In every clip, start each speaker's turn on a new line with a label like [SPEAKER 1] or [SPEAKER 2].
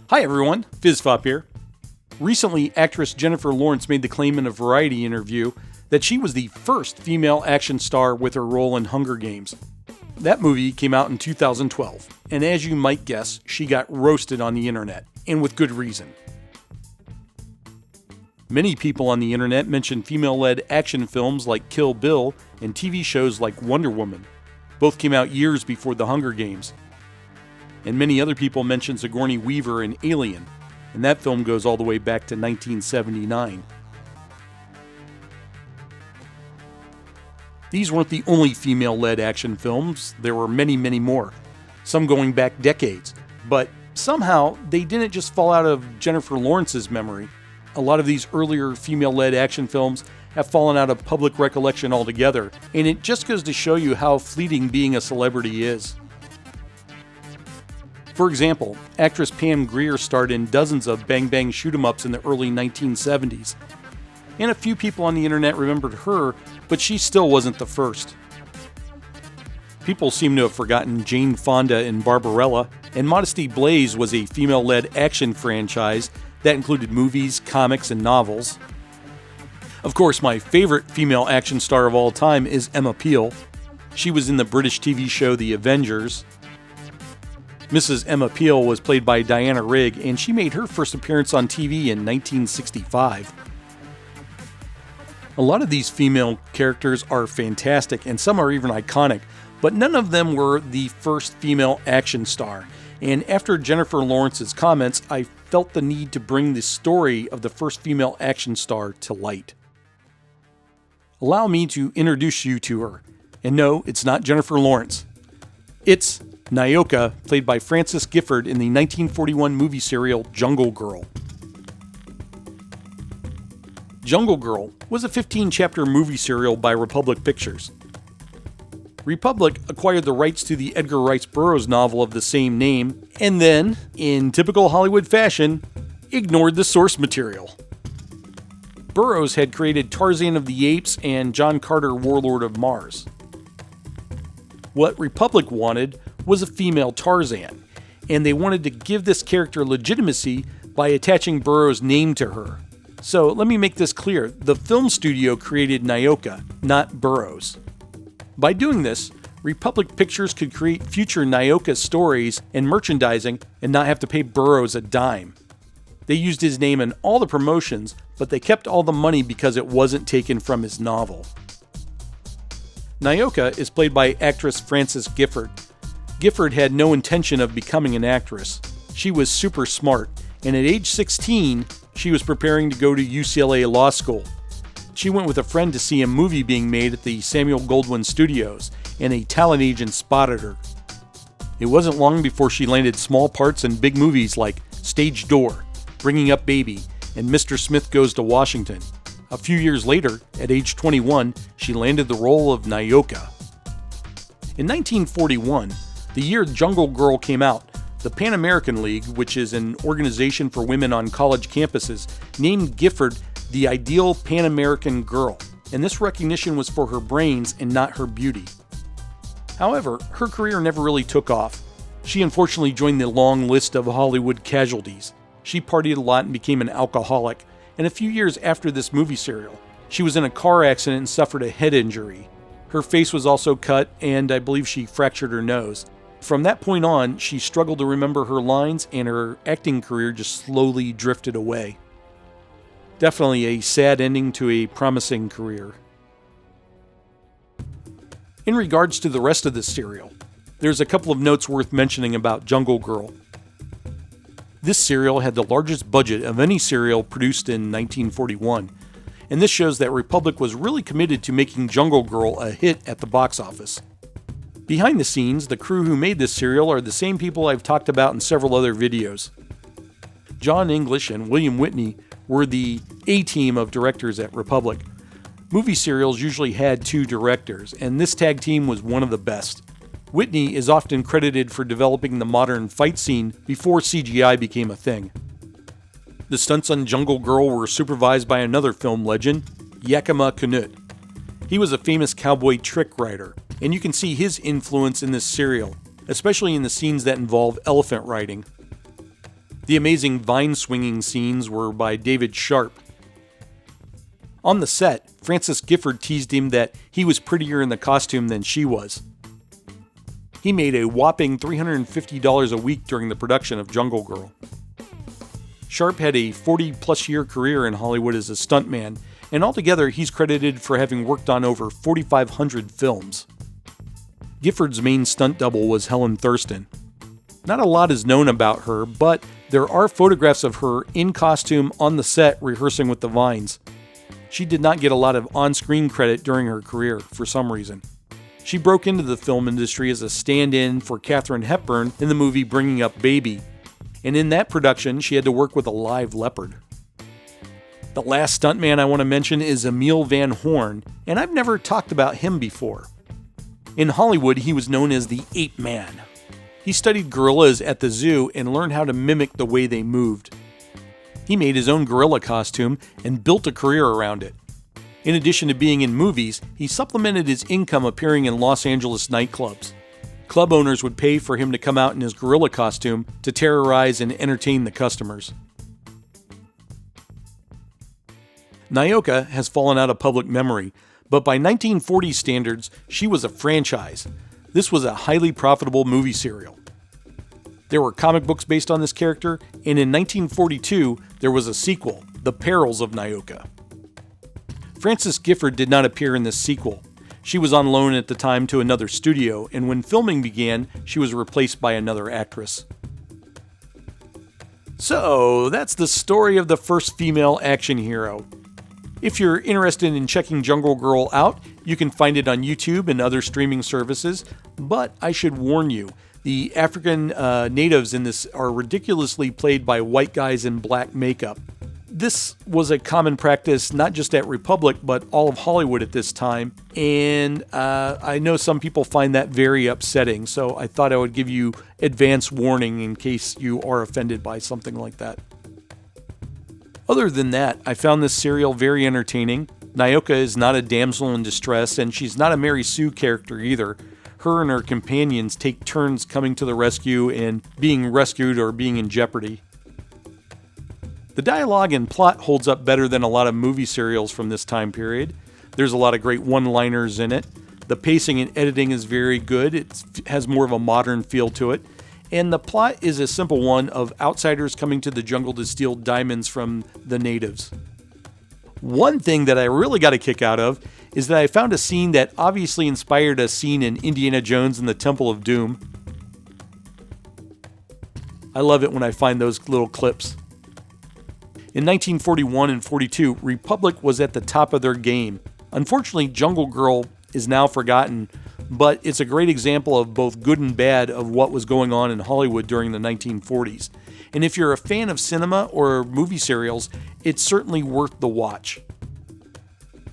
[SPEAKER 1] Hi everyone, FizzFop here. Recently, actress Jennifer Lawrence made the claim in a Variety interview that she was the first female action star with her role in Hunger Games. That movie came out in 2012, and as you might guess, she got roasted on the internet, and with good reason. Many people on the internet mention female-led action films like Kill Bill and TV shows like Wonder Woman. Both came out years before the Hunger Games. And many other people mention Sigourney Weaver in Alien, and that film goes all the way back to 1979. These weren't the only female-led action films. There were many, many more, some going back decades. But somehow, they didn't just fall out of Jennifer Lawrence's memory. A lot of these earlier female-led action films have fallen out of public recollection altogether, and it just goes to show you how fleeting being a celebrity is. For example, actress Pam Grier starred in dozens of bang bang shoot-'em-ups in the early 1970s. And a few people on the internet remembered her, but she still wasn't the first. People seem to have forgotten Jane Fonda in Barbarella, and Modesty Blaise was a female-led action franchise that included movies, comics, and novels. Of course, my favorite female action star of all time is Emma Peel. She was in the British TV show The Avengers. Mrs. Emma Peel was played by Diana Rigg, and she made her first appearance on TV in 1965. A lot of these female characters are fantastic, and some are even iconic, but none of them were the first female action star. And after Jennifer Lawrence's comments, I felt the need to bring the story of the first female action star to light. Allow me to introduce you to her. And no, it's not Jennifer Lawrence. It's Nyoka, played by Frances Gifford in the 1941 movie serial Jungle Girl. Jungle Girl was a 15-chapter movie serial by Republic Pictures. Republic acquired the rights to the Edgar Rice Burroughs novel of the same name, and then, in typical Hollywood fashion, ignored the source material. Burroughs had created Tarzan of the Apes and John Carter, Warlord of Mars. What Republic wanted was a female Tarzan, and they wanted to give this character legitimacy by attaching Burroughs' name to her. So let me make this clear, the film studio created Nyoka, not Burroughs. By doing this, Republic Pictures could create future Nyoka stories and merchandising and not have to pay Burroughs a dime. They used his name in all the promotions, but they kept all the money because it wasn't taken from his novel. Nyoka is played by actress Frances Gifford. Gifford had no intention of becoming an actress. She was super smart, and at age 16, she was preparing to go to UCLA Law School. She went with a friend to see a movie being made at the Samuel Goldwyn Studios, and a talent agent spotted her. It wasn't long before she landed small parts in big movies like Stage Door, Bringing Up Baby, and Mr. Smith Goes to Washington. A few years later, at age 21, she landed the role of Nyoka. In 1941, the year Jungle Girl came out, the Pan American League, which is an organization for women on college campuses, named Gifford the ideal Pan American girl, and this recognition was for her brains and not her beauty. However, her career never really took off. She unfortunately joined the long list of Hollywood casualties. She partied a lot and became an alcoholic, and a few years after this movie serial, she was in a car accident and suffered a head injury. Her face was also cut, and I believe she fractured her nose. From that point on, she struggled to remember her lines, and her acting career just slowly drifted away. Definitely a sad ending to a promising career. In regards to the rest of this serial, there's a couple of notes worth mentioning about Jungle Girl. This serial had the largest budget of any serial produced in 1941, and this shows that Republic was really committed to making Jungle Girl a hit at the box office. Behind the scenes, the crew who made this serial are the same people I've talked about in several other videos. John English and William Whitney were the A-team of directors at Republic. Movie serials usually had two directors, and this tag team was one of the best. Whitney is often credited for developing the modern fight scene before CGI became a thing. The stunts on Jungle Girl were supervised by another film legend, Yakima Canutt. He was a famous cowboy trick writer, and you can see his influence in this serial, especially in the scenes that involve elephant riding. The amazing vine swinging scenes were by David Sharp. On the set, Francis Gifford teased him that he was prettier in the costume than she was. He made a whopping $350 a week during the production of Jungle Girl. Sharp had a 40-plus year career in Hollywood as a stuntman, and altogether he's credited for having worked on over 4,500 films. Gifford's main stunt double was Helen Thurston. Not a lot is known about her, but there are photographs of her in costume on the set rehearsing with the Vines. She did not get a lot of on-screen credit during her career for some reason. She broke into the film industry as a stand-in for Katharine Hepburn in the movie Bringing Up Baby, and in that production she had to work with a live leopard. The last stuntman I want to mention is Emil Van Horn, and I've never talked about him before. In Hollywood, he was known as the Ape Man. He studied gorillas at the zoo and learned how to mimic the way they moved. He made his own gorilla costume and built a career around it. In addition to being in movies, he supplemented his income appearing in Los Angeles nightclubs. Club owners would pay for him to come out in his gorilla costume to terrorize and entertain the customers. Nyoka has fallen out of public memory, but by 1940 standards, she was a franchise. This was a highly profitable movie serial. There were comic books based on this character, and in 1942, there was a sequel, The Perils of Nyoka. Frances Gifford did not appear in this sequel. She was on loan at the time to another studio, and when filming began, she was replaced by another actress. So, that's the story of the first female action hero. If you're interested in checking Jungle Girl out, you can find it on YouTube and other streaming services, but I should warn you, the African natives in this are ridiculously played by white guys in black makeup. This was a common practice not just at Republic, but all of Hollywood at this time, and I know some people find that very upsetting, so I thought I would give you advance warning in case you are offended by something like that. Other than that, I found this serial very entertaining. Nyoka is not a damsel in distress, and she's not a Mary Sue character either. Her and her companions take turns coming to the rescue and being rescued or being in jeopardy. The dialogue and plot holds up better than a lot of movie serials from this time period. There's a lot of great one-liners in it. The pacing and editing is very good. It has more of a modern feel to it. And the plot is a simple one of outsiders coming to the jungle to steal diamonds from the natives. One thing that I really got a kick out of is that I found a scene that obviously inspired a scene in Indiana Jones and the Temple of Doom. I love it when I find those little clips. In 1941 and 42, Republic was at the top of their game. Unfortunately, Jungle Girl is now forgotten, but it's a great example of both good and bad of what was going on in Hollywood during the 1940s. And if you're a fan of cinema or movie serials, it's certainly worth the watch.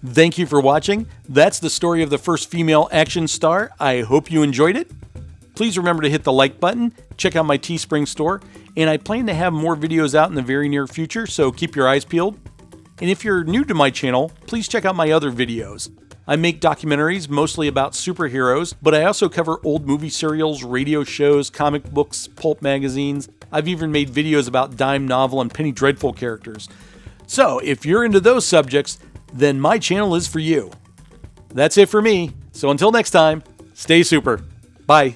[SPEAKER 1] Thank you for watching. That's the story of the first female action star. I hope you enjoyed it. Please remember to hit the like button, check out my Teespring store, and I plan to have more videos out in the very near future, so keep your eyes peeled. And if you're new to my channel, please check out my other videos. I make documentaries mostly about superheroes, but I also cover old movie serials, radio shows, comic books, pulp magazines. I've even made videos about dime novel and penny dreadful characters. So if you're into those subjects, then my channel is for you. That's it for me. So until next time, stay super. Bye.